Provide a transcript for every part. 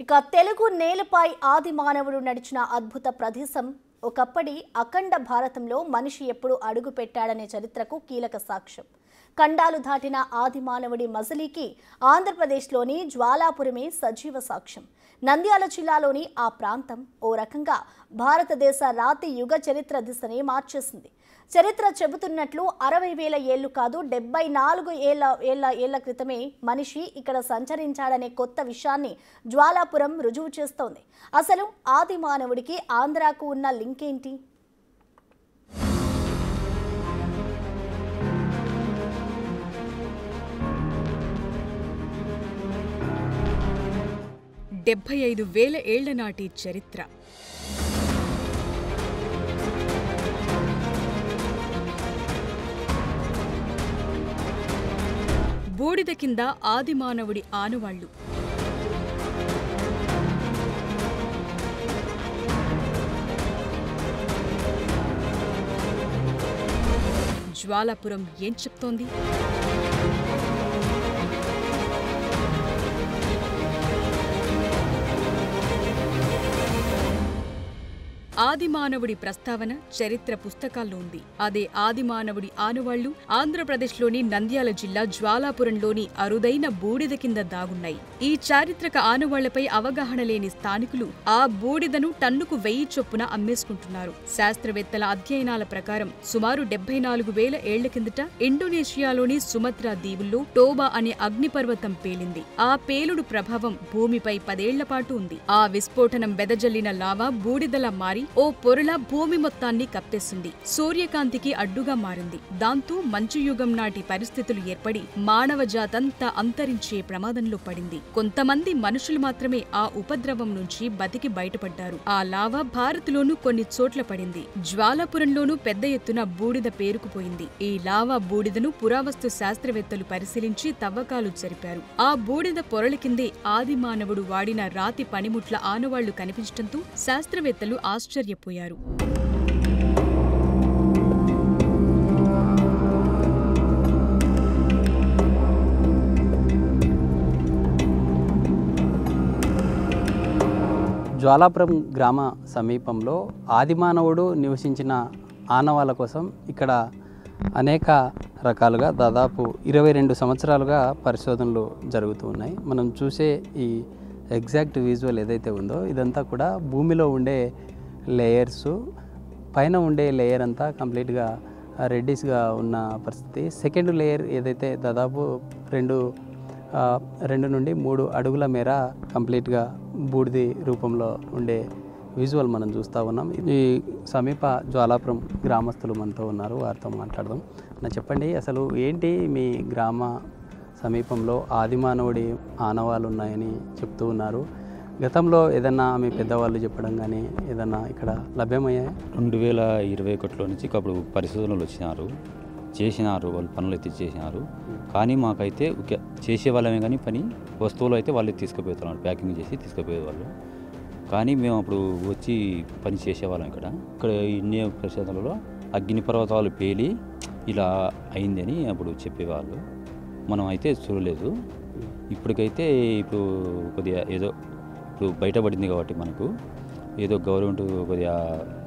ఇక తెలుగు నేలపై ఆది మానవుడు నడిచిన అద్భుత ప్రదేశం ఒకప్పటి అఖండ భారతంలో మనిషి ఎప్పుడు అడుగు పెట్టాడనే చరిత్రకు కీలక సాక్ష్యం. ఖండాలు దాటిన ఆది మానవుడి మజిలీకి ఆంధ్రప్రదేశ్లోని జ్వాలాపురమే సజీవ సాక్ష్యం. నంద్యాల జిల్లాలోని ఆ ప్రాంతం ఓ రకంగా భారతదేశ రాతి యుగ చరిత్ర దిశనే మార్చేసింది. చరిత్ర చెబుతున్నట్లు 60,000 ఏళ్లు కాదు 74 ఏళ్ల క్రితమే మనిషి ఇక్కడ సంచరించాడనే కొత్త విషయాన్ని జ్వాలాపురం రుజువు చేస్తోంది. అసలు ఆది మానవుడికి ఆంధ్రాకు ఉన్న లింక్ ఏంటి? డెబ్బై 75,000 ఏళ్ల నాటి చరిత్ర. బూడిద కింద ఆదిమానవుడి ఆనవాళ్లు. జ్వాలాపురం ఏం చెప్తోంది? ఆదిమానవుడి ప్రస్తావన చరిత్ర పుస్తకాల్లో ఉంది. అదే ఆదిమానవుడి ఆనవాళ్లు ఆంధ్రప్రదేశ్లోని నంద్యాల జిల్లా జ్వాలాపురంలోని అరుదైన బూడిద కింద దాగున్నాయి. ఈ చారిత్రక ఆనవాళ్లపై అవగాహన లేని స్థానికులు ఆ బూడిదను టన్నుకు 1000 చొప్పున అమ్మేసుకుంటున్నారు. శాస్త్రవేత్తల అధ్యయనాల ప్రకారం సుమారు 74,000 ఏళ్ల కిందట ఇండోనేషియాలోని సుమత్రా దీవుల్లో టోబా అనే అగ్నిపర్వతం పేలింది. ఆ పేలుడు ప్రభావం భూమిపై 10 ఏళ్ల పాటు ఉంది. ఆ విస్ఫోటనం వెదజల్లిన లావా బూడిదలా మారి ఓ పొరల భూమి మొత్తాన్ని కప్పేసింది. సూర్యకాంతికి అడ్డుగా మారింది. దాంతో మంచు యుగం నాటి పరిస్థితులు ఏర్పడి మానవ జాతంతా అంతరించే ప్రమాదంలో పడింది. కొంతమంది మనుషులు మాత్రమే ఆ ఉపద్రవం నుంచి బతికి బయటపడ్డారు. ఆ లావా భారత్లోనూ కొన్ని చోట్ల పడింది. జ్వాలాపురంలోనూ పెద్ద ఎత్తున బూడిద పేరుకుపోయింది. ఈ లావా బూడిదను పురావస్తు శాస్త్రవేత్తలు పరిశీలించి తవ్వకాలు జరిపారు. ఆ బూడిద పొరల కిందే ఆది మానవుడు వాడిన రాతి పనిముట్ల ఆనవాళ్లు కనిపించడంతో శాస్త్రవేత్తలు ఆశ్చర్యపోయారు. జ్వాలాపురం గ్రామ సమీపంలో ఆదిమానవుడు నివసించిన ఆనవాళ్ళ కోసం ఇక్కడ అనేక రకాలుగా దాదాపు 22 సంవత్సరాలుగా పరిశోధనలు జరుగుతూ ఉన్నాయి. మనం చూసే ఈ ఎగ్జాక్ట్ విజువల్ ఏదైతే ఉందో ఇదంతా కూడా భూమిలో ఉండే లేయర్స్, పైన ఉండే లేయర్ అంతా కంప్లీట్గా రెడ్డిష్గా ఉన్న పరిస్థితి. సెకండ్ లేయర్ ఏదైతే దాదాపు 2 నుండి 3 అడుగుల మేర కంప్లీట్గా బూడిది రూపంలో ఉండే విజువల్ మనం చూస్తూ ఉన్నాం. ఈ సమీప జ్వాలాపురం గ్రామస్తులు మనతో ఉన్నారు, వారితో మాట్లాడదాం. చెప్పండి, అసలు ఏంటి మీ గ్రామ సమీపంలో ఆదిమానవుడి ఆనవాళ్ళు ఉన్నాయని చెప్తూ ఉన్నారు. గతంలో ఏదన్నా మీ పెద్దవాళ్ళు చెప్పడం కానీ ఏదన్నా ఇక్కడ లభ్యమయ్యాయి? 2021లో నుంచి అప్పుడు పరిశోధనలు చేసినారు, వాళ్ళు పనులు అయితే చేసినారు. కానీ మాకైతే చేసేవాళ్ళమే కానీ పని వస్తువులు అయితే వాళ్ళు తీసుకుపోతున్నారు, ప్యాకింగ్ చేసి తీసుకుపోయేవాళ్ళు. కానీ మేము అప్పుడు వచ్చి పని చేసేవాళ్ళం. ఇక్కడ ఇన్ని పరిశోధనలలో అగ్నిపర్వతాలు పేలి ఇలా అయిందని అప్పుడు చెప్పేవాళ్ళు. మనం అయితే చూడలేదు. ఇప్పటికైతే కొద్దిగా ఏదో ఇప్పుడు బయటపడింది కాబట్టి మనకు ఏదో గవర్నమెంట్ కొద్దిగా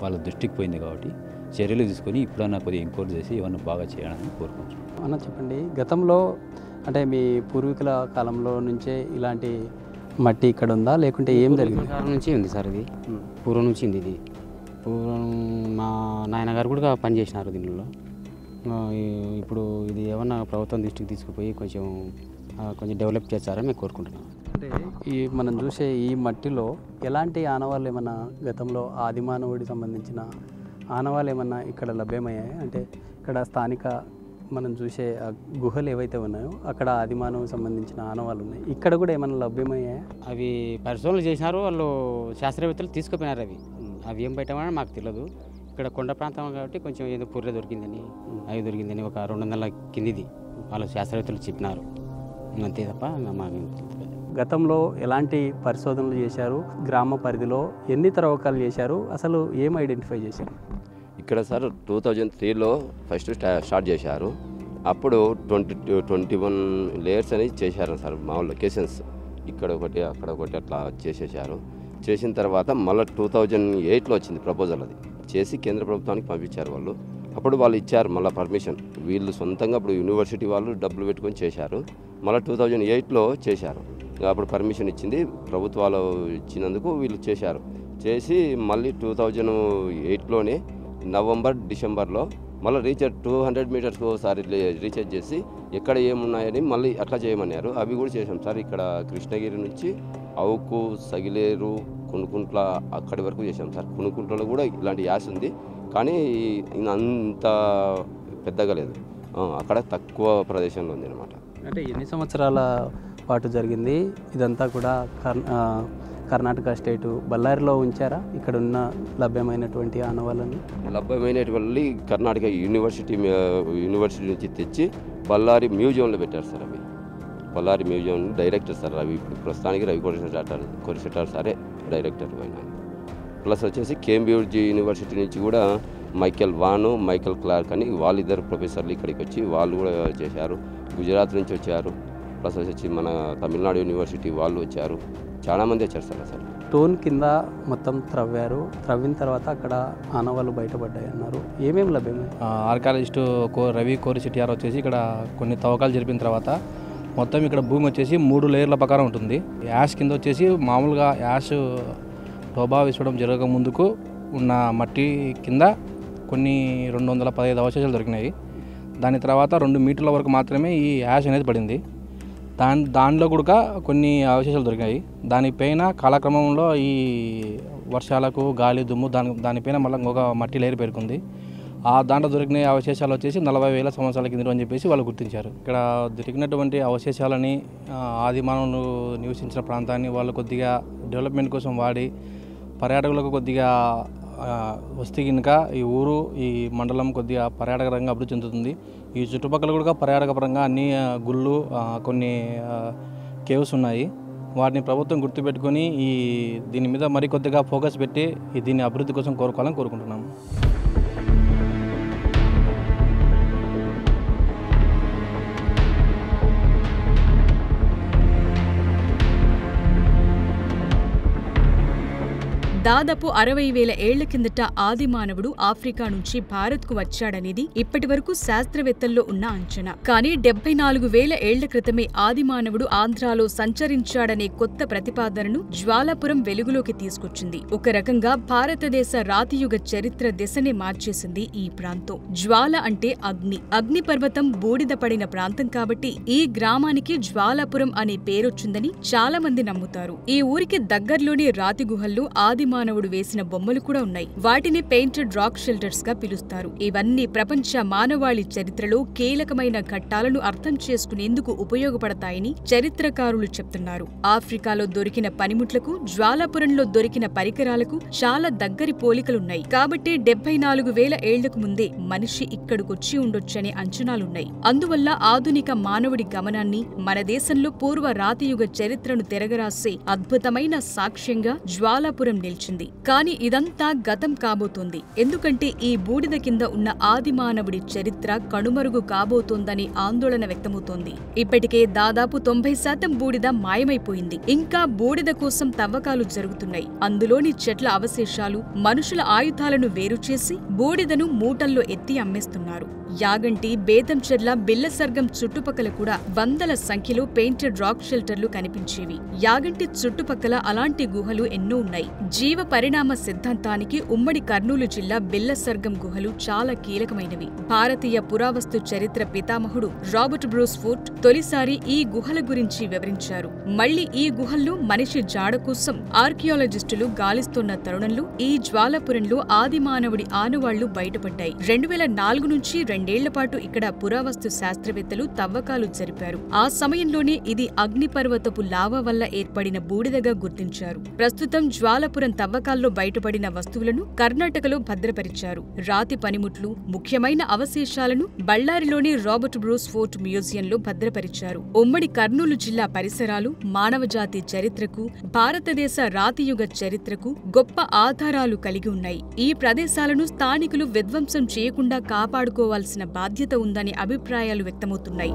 వాళ్ళ దృష్టికి పోయింది కాబట్టి చర్యలు తీసుకొని ఇప్పుడన్నా కొద్దిగా ఎంక్వైరీ చేసి ఇవన్నీ బాగా చేయాలని కోరుకుంటున్నాం. అన్న చెప్పండి, గతంలో అంటే మీ పూర్వీకుల కాలంలో నుంచే ఇలాంటి మట్టి ఇక్కడ ఉందా లేకుంటే ఏం జరిగింది? కాలం నుంచి ఉంది సార్, ఇది పూర్వం నుంచి ఉంది. ఇది పూర్వం మా నాయనగారు కూడా పనిచేసినారు దీనిలో. ఇప్పుడు ఇది ఏమన్నా ప్రభుత్వం దృష్టికి తీసుకుపోయి కొంచెం డెవలప్ చేస్తారని మేము కోరుకుంటున్నాం. అంటే ఈ మనం చూసే ఈ మట్టిలో ఎలాంటి ఆనవాళ్ళు ఏమన్నా గతంలో ఆదిమానవుడికి సంబంధించిన ఆనవాళ్ళు ఏమన్నా ఇక్కడ లభ్యమయ్యాయి? అంటే ఇక్కడ స్థానిక మనం చూసే గుహలు ఏవైతే ఉన్నాయో అక్కడ ఆదిమానవుడికి సంబంధించిన ఆనవాళ్ళు ఉన్నాయి, ఇక్కడ కూడా ఏమన్నా లభ్యమయ్యాయి? అవి పరిశోధనలు చేసినారు, వాళ్ళు శాస్త్రవేత్తలు తీసుకుపోయినారు. అవి ఏం బయటమని మాకు తెలియదు. ఇక్కడ కొండ ప్రాంతం కాబట్టి కొంచెం ఏదో పుర్రె దొరికిందని అవి దొరికిందని ఒక 200 కిందిది వాళ్ళు శాస్త్రవేత్తలు చెప్పినారు, అంతే తప్ప మాకు. గతంలో ఎలాంటి పరిశోధనలు చేశారు? గ్రామ పరిధిలో ఎన్ని తవ్వకాలు చేశారు? అసలు ఏం ఐడెంటిఫై చేశారు? ఇక్కడ సార్ 2003లో ఫస్ట్ స్టార్ట్ చేశారు. అప్పుడు 21 లేయర్స్ అనేది చేశారు సార్, మామూలు లొకేషన్స్ ఇక్కడ ఒకటి అక్కడ ఒకటి అట్లా చేసేసారు. చేసిన తర్వాత మళ్ళీ 2008లో వచ్చింది ప్రపోజల్. అది చేసి కేంద్ర ప్రభుత్వానికి పంపించారు వాళ్ళు. అప్పుడు వాళ్ళు ఇచ్చారు మళ్ళీ పర్మిషన్. వీళ్ళు సొంతంగా అప్పుడు యూనివర్సిటీ వాళ్ళు డబ్బులు పెట్టుకొని చేశారు. మళ్ళీ 2008లో చేశారు. అప్పుడు పర్మిషన్ ఇచ్చింది ప్రభుత్వాలు ఇచ్చినందుకు వీళ్ళు చేశారు. చేసి మళ్ళీ 2008లోనే నవంబర్ డిసెంబర్లో మళ్ళీ రీఛార్జ్ 200 మీటర్స్కి ఒకసారి రీఛార్జ్ చేసి ఎక్కడ ఏమున్నాయని మళ్ళీ అట్లా చేయమన్నారు. అవి కూడా చేసాం సార్. ఇక్కడ కృష్ణగిరి నుంచి అవుకు, సగిలేరు, కునుకుంట్ల అక్కడి వరకు చేసాం సార్. కునుకుంట్లలో కూడా ఇలాంటి యాస్ ఉంది, కానీ అంత పెద్దగా లేదు. అక్కడ తక్కువ ప్రదేశంలో ఉంది అనమాట. అంటే ఎన్ని సంవత్సరాల పాటు జరిగింది ఇదంతా కూడా? కర్ణాటక స్టేటు బళ్ళారిలో ఉంచారా ఇక్కడ ఉన్న లభ్యమైనటువంటి ఆనవాళ్ళని? లభ్యమైనటువంటి కర్ణాటక యూనివర్సిటీ నుంచి తెచ్చి బళ్ళారి మ్యూజియంలో పెట్టారు సార్. అవి బళ్ళారి మ్యూజియం డైరెక్టర్ సార్. అవి ఇప్పుడు ప్రస్తుతానికి రవి కొరిశెట్టారు సారే డైరెక్టర్ అయినా. ప్లస్ వచ్చేసి కేంబ్రిడ్జ్ యూనివర్సిటీ నుంచి కూడా మైకేల్ వాను, మైకేల్ క్లార్క్ అని వాళ్ళిద్దరు ప్రొఫెసర్లు ఇక్కడికి వచ్చి వాళ్ళు కూడా చేశారు. గుజరాత్ నుంచి వచ్చారు. ప్లస్ వచ్చి మన తమిళనాడు యూనివర్సిటీ వాళ్ళు వచ్చారు. చాలామంది వచ్చారు సార్. అసలు టోన్ కింద మొత్తం త్రవ్విన తర్వాత అక్కడ ఆనవాళ్ళు బయటపడ్డాయి అన్నారు. ఏమేమి లభ్యమే? ఆర్కాలజిస్టు రవి కొరిశెట్టారు వచ్చేసి ఇక్కడ కొన్ని తవ్వకాలు జరిపిన తర్వాత మొత్తం ఇక్కడ భూమి వచ్చేసి 3 లేయర్ల ప్రకారం ఉంటుంది. యాష్ కింద వచ్చేసి మామూలుగా యాష్ టోబా విసవడం జరగక ముందుకు ఉన్న మట్టి కింద కొన్ని 215 అవశేషాలు దొరికినాయి. దాని తర్వాత 2 మీటర్ల వరకు మాత్రమే ఈ యాష్ అనేది పడింది. దానిలో కూడా కొన్ని అవశేషాలు దొరికాయి. దానిపైన కాలక్రమంలో ఈ వర్షాలకు గాలి దుమ్ము దానిపైన మళ్ళీ ఇంకొక మట్టి లేయర్ పేరుకుంది. దాంట్లో దొరికిన అవశేషాలు వచ్చేసి 40,000 సంవత్సరాల కింద అని చెప్పేసి వాళ్ళు గుర్తించారు. ఇక్కడ దొరికినటువంటి అవశేషాలని ఆది మానవులు నివసించిన ప్రాంతాన్ని వాళ్ళు కొద్దిగా డెవలప్మెంట్ కోసం వాడి పర్యాటకులకు కొద్దిగా వస్తే కనుక ఈ ఊరు, ఈ మండలం కొద్దిగా పర్యాటక రంగంగా అభివృద్ధి చెందుతుంది. ఈ చుట్టుపక్కల కూడా పర్యాటక పరంగా అన్ని గుళ్ళు, కొన్ని కేవ్స్ ఉన్నాయి. వాటిని ప్రభుత్వం గుర్తుపెట్టుకొని దీని మీద మరి కొద్దిగా ఫోకస్ పెట్టి దీన్ని అభివృద్ధి కోసం కోరుకోవాలని కోరుకుంటున్నాము. దాదాపు 60,000 ఏళ్ల కిందట ఆది మానవుడు ఆఫ్రికా నుంచి భారత్కు వచ్చాడనేది ఇప్పటి వరకు శాస్త్రవేత్తల్లో ఉన్న అంచనా. కానీ 74,000 ఏళ్ల క్రితమే ఆది మానవుడు ఆంధ్రాలో సంచరించాడనే కొత్త ప్రతిపాదనను జ్వాలాపురం వెలుగులోకి తీసుకొచ్చింది. ఒక రకంగా భారతదేశ రాతియుగ చరిత్ర దిశనే మార్చేసింది ఈ ప్రాంతం. జ్వాల అంటే అగ్ని. అగ్నిపర్వతం బూడిద పడిన ప్రాంతం కాబట్టి ఈ గ్రామానికి జ్వాలాపురం అనే పేరొచ్చిందని చాలా మంది నమ్ముతారు. ఈ ఊరికి దగ్గర్లోని రాతి గుహల్లో ఆది మానవుడు వేసిన బొమ్మలు కూడా ఉన్నాయి. వాటిని పెయింటెడ్ రాక్ షెల్టర్స్ గా పిలుస్తారు. ఇవన్నీ ప్రపంచ మానవాళి చరిత్రలో కీలకమైన ఘట్టాలను అర్థం చేసుకునేందుకు ఉపయోగపడతాయని చరిత్రకారులు చెప్తున్నారు. ఆఫ్రికాలో దొరికిన పనిముట్లకు, జ్వాలాపురంలో దొరికిన పరికరాలకు చాలా దగ్గరి పోలికలున్నాయి. కాబట్టి 74,000 ఏళ్లకు ముందే మనిషి ఇక్కడికొచ్చి ఉండొచ్చనే అంచనాలున్నాయి. అందువల్ల ఆధునిక మానవుడి గమనాన్ని, మన దేశంలో పూర్వ రాతియుగ చరిత్రను తిరగరాసే అద్భుతమైన సాక్ష్యంగా జ్వాలాపురం నిలిచింది. కానీ ఇదంతా గతం కాబోతోంది. ఎందుకంటే ఈ బూడిద కింద ఉన్న ఆది మానవుడి చరిత్ర కనుమరుగు కాబోతోందని ఆందోళన వ్యక్తమవుతోంది. ఇప్పటికే దాదాపు 90% బూడిద మాయమైపోయింది. ఇంకా బూడిద కోసం తవ్వకాలు జరుగుతున్నాయి. అందులోని చెట్ల అవశేషాలు, మనుషుల ఆయుధాలను వేరుచేసి బూడిదను మూటల్లో ఎత్తి అమ్మేస్తున్నారు. యాగంటి, బేతంచెర్ల, బిల్లసర్గం చుట్టుపక్కల కూడా వందల సంఖ్యలో పెయింటెడ్ రాక్ షెల్టర్లు కనిపించేవి. యాగంటి చుట్టుపక్కల అలాంటి గుహలు ఎన్నో ఉన్నాయి. జీవ పరిణామ సిద్ధాంతానికి ఉమ్మడి కర్నూలు జిల్లా బిల్లసర్గం గుహలు చాలా కీలకమైనవి. భారతీయ పురావస్తు చరిత్ర పితామహుడు రాబర్ట్ బ్రూస్ ఫోర్ట్ తొలిసారి ఈ గుహల గురించి వివరించారు. మళ్లీ ఈ గుహల్లో మనిషి జాడ కోసం ఆర్కియాలజిస్టులు గాలిస్తున్న తరుణంలో ఈ జ్వాలాపురంలో ఆది మానవుడి ఆనవాళ్లు బయటపడ్డాయి. 2004 నుంచి 2 ఏళ్ల పాటు ఇక్కడ పురావస్తు శాస్త్రవేత్తలు తవ్వకాలు జరిపారు. ఆ సమయంలోనే ఇది అగ్నిపర్వతపు లావా వల్ల ఏర్పడిన బూడిదగా గుర్తించారు. ప్రస్తుతం జ్వాలాపురం తవ్వకాల్లో బయటపడిన వస్తువులను కర్ణాటకలో భద్రపరిచారు. రాతి పనిముట్లు, ముఖ్యమైన అవశేషాలను బళ్ళారిలోని రాబర్ట్ బ్రూస్ ఫోర్ట్ మ్యూజియంలో భద్రపరిచారు. ఉమ్మడి కర్నూలు జిల్లా పరిసరాలు మానవజాతి చరిత్రకు, భారతదేశ రాతియుగ చరిత్రకు గొప్ప ఆధారాలు కలిగి ఉన్నాయి. ఈ ప్రదేశాలను స్థానికులు విధ్వంసం చేయకుండా కాపాడుకోవాల్సిన బాధ్యత ఉందనే అభిప్రాయాలు వ్యక్తమవుతున్నాయి.